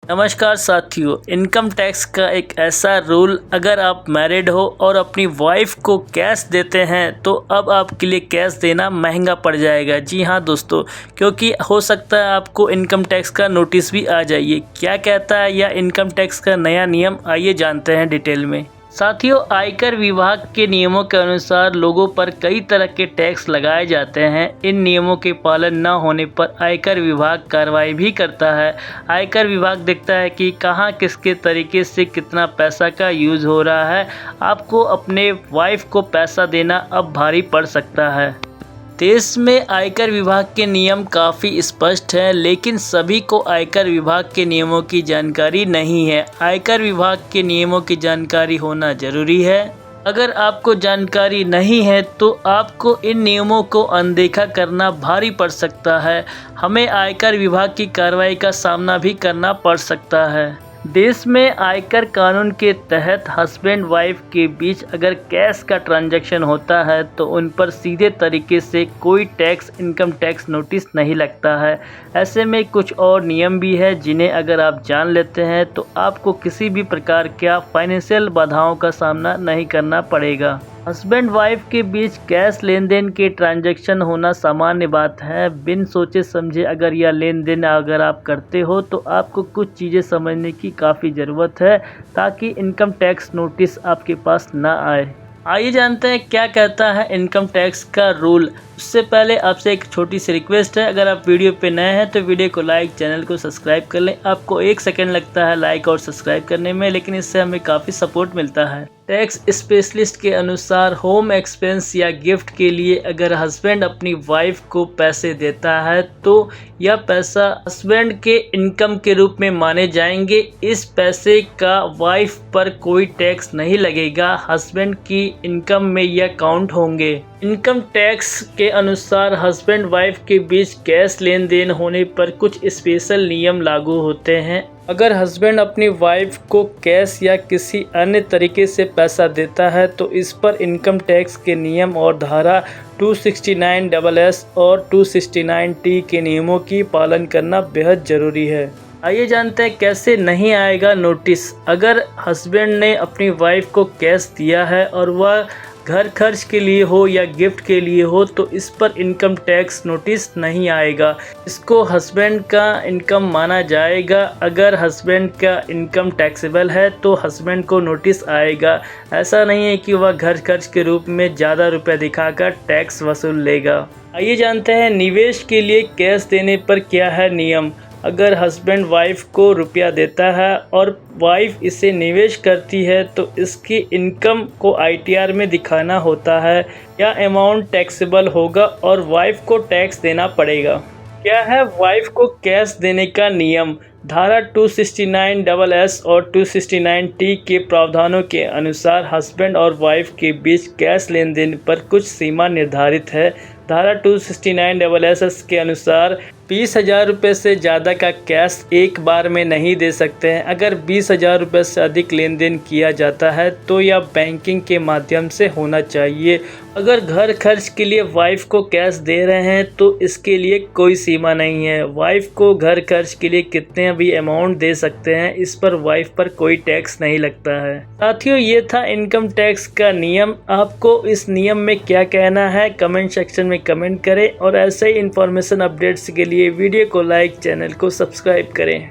नमस्कार साथियों, income tax का एक ऐसा रूल, अगर आप मैरिड हो और अपनी वाइफ को कैश देते हैं तो अब आपके लिए कैश देना महंगा पड़ जाएगा। जी हाँ दोस्तों, क्योंकि हो सकता है आपको इनकम टैक्स का नोटिस भी आ जाइए। क्या कहता है यह इनकम टैक्स का नया नियम, आइए जानते हैं डिटेल में। साथियों, आयकर विभाग के नियमों के अनुसार लोगों पर कई तरह के टैक्स लगाए जाते हैं। इन नियमों के पालन न होने पर आयकर विभाग कार्रवाई भी करता है। आयकर विभाग देखता है कि कहां किसके तरीके से कितना पैसा का यूज़ हो रहा है। आपको अपने वाइफ को पैसा देना अब भारी पड़ सकता है। देश में आयकर विभाग के नियम काफ़ी स्पष्ट हैं, लेकिन सभी को आयकर विभाग के नियमों की जानकारी नहीं है। आयकर विभाग के नियमों की जानकारी होना ज़रूरी है। अगर आपको जानकारी नहीं है तो आपको इन नियमों को अनदेखा करना भारी पड़ सकता है। हमें आयकर विभाग की कार्रवाई का सामना भी करना पड़ सकता है। देश में आयकर कानून के तहत हस्बैंड वाइफ के बीच अगर कैश का ट्रांजैक्शन होता है तो उन पर सीधे तरीके से कोई टैक्स, इनकम टैक्स नोटिस नहीं लगता है। ऐसे में कुछ और नियम भी है जिन्हें अगर आप जान लेते हैं तो आपको किसी भी प्रकार का फाइनेंशियल बाधाओं का सामना नहीं करना पड़ेगा। हस्बैंड वाइफ के बीच कैश लेन देन के ट्रांजैक्शन होना सामान्य बात है। बिन सोचे समझे अगर यह लेन देन अगर आप करते हो तो आपको कुछ चीज़ें समझने की काफ़ी ज़रूरत है ताकि इनकम टैक्स नोटिस आपके पास ना आए। आइए जानते हैं क्या कहता है इनकम टैक्स का रूल। उससे पहले आपसे एक छोटी सी रिक्वेस्ट है, अगर आप वीडियो पे नए हैं तो वीडियो को लाइक, चैनल को सब्सक्राइब कर लें। आपको 1 सेकंड लगता है लाइक और सब्सक्राइब करने में, लेकिन इससे हमें काफ़ी सपोर्ट मिलता है। टैक्स स्पेशलिस्ट के अनुसार होम एक्सपेंस या गिफ्ट के लिए अगर हस्बैंड अपनी वाइफ को पैसे देता है तो यह पैसा हस्बैंड के इनकम के रूप में माने जाएंगे। इस पैसे का वाइफ पर कोई टैक्स नहीं लगेगा। हस्बैंड की इनकम में यह काउंट होंगे। इनकम टैक्स के अनुसार हस्बैंड वाइफ के बीच कैश लेन देन होने पर कुछ स्पेशल नियम लागू होते हैं। अगर हस्बैंड अपनी वाइफ को कैश या किसी अन्य तरीके से पैसा देता है तो इस पर इनकम टैक्स के नियम और धारा 269(s) और 269(t) के नियमों की पालन करना बेहद ज़रूरी है। आइए जानते हैं कैसे नहीं आएगा नोटिस। अगर हस्बैंड ने अपनी वाइफ को कैश दिया है और वह घर खर्च के लिए हो या गिफ्ट के लिए हो तो इस पर इनकम टैक्स नोटिस नहीं आएगा। इसको हस्बैंड का इनकम माना जाएगा। अगर हस्बैंड का इनकम टैक्सेबल है तो हस्बैंड को नोटिस आएगा। ऐसा नहीं है कि वह घर खर्च के रूप में ज़्यादा रुपए दिखाकर टैक्स वसूल लेगा। आइए जानते हैं निवेश के लिए कैश देने पर क्या है नियम। अगर हस्बैंड वाइफ को रुपया देता है और वाइफ इसे निवेश करती है तो इसकी इनकम को ITR में दिखाना होता है। यह अमाउंट टैक्सेबल होगा और वाइफ को टैक्स देना पड़ेगा। क्या है वाइफ को कैश देने का नियम। धारा 269(s) और 269(t) के प्रावधानों के अनुसार हस्बैंड और वाइफ के बीच कैश लेन देन पर कुछ सीमा निर्धारित है। धारा 269(s) के अनुसार 20,000 रुपये से ज़्यादा का कैश एक बार में नहीं दे सकते हैं। अगर 20,000 रुपये से अधिक लेन देन किया जाता है तो यह बैंकिंग के माध्यम से होना चाहिए। अगर घर खर्च के लिए वाइफ को कैश दे रहे हैं तो इसके लिए कोई सीमा नहीं है। वाइफ को घर खर्च के लिए कितने भी अमाउंट दे सकते हैं, इस पर वाइफ पर कोई टैक्स नहीं लगता है। साथियों, ये था इनकम टैक्स का नियम। आपको इस नियम में क्या कहना है कमेंट सेक्शन में कमेंट करें और ऐसे ही इंफॉर्मेशन अपडेट्स के लिए वीडियो को लाइक, चैनल को सब्सक्राइब करें।